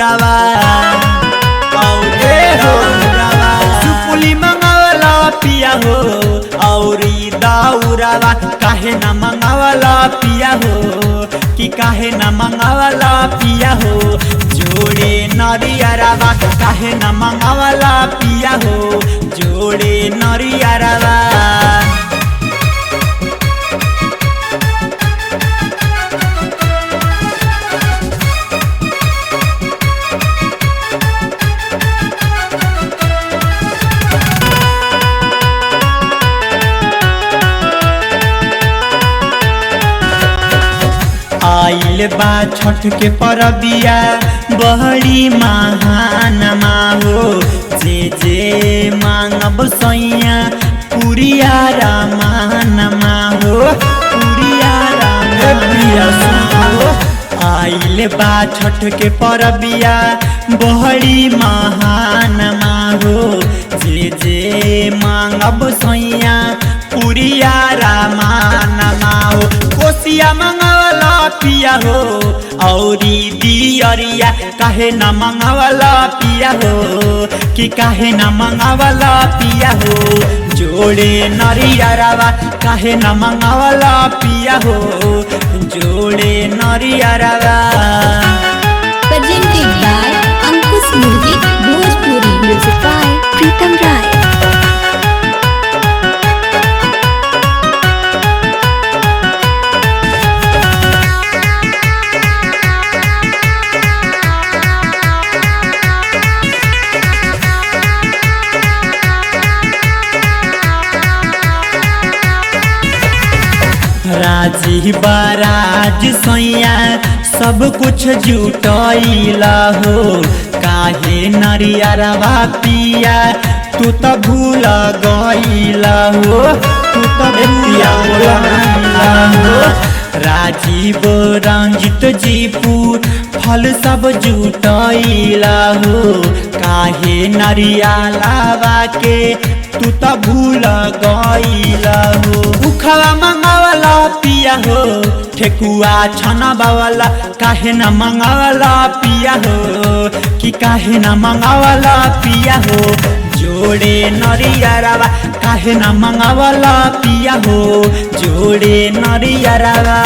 दौरावा सुपुली मंगावला पिया हो और दौरावा काहे न मंगावला पिया हो कि काहे न मंगावला पिया हो जोड़े नरियरवा काहे न मंगावला पिया हो जोड़े नरियरवा आइल बा छठ के परबिया बहरी महान हो जे जे मांगब सैया पुरिया रामान हो पुरिया रामान हो आइल बा छठ के परबिया बहरी महान हो जे जे मांगब सैया पुरिया रामान हो कोसिया मंगावला पिया हो औरी दियरिया काहे न मंगावला पिया हो कि काहे न मंगावला पिया हो जोड़े नरियरवा काहे न मंगावला पिया हो जोड़े नरियरवा। Presented by Ankush Music Bhojpuri, music by Pritam Rai। राजी बाराज सैया सब कुछ जुटैला हो काहे नरियरवा पिया तू तो भूल गईला हो तू तो भूल हो राजीव रंजित जीपुर फल सब जुटैला हो काहे नरियरवा के तू तो भूल गईला हो उखवा मंगावला पिया हो ठेकुआ छना बावला काहे न मंगावला पिया हो कि काहे न मंगावला पिया हो जोड़े नरियरवा काहे न मंगावला पिया हो जोड़े नरियरवा।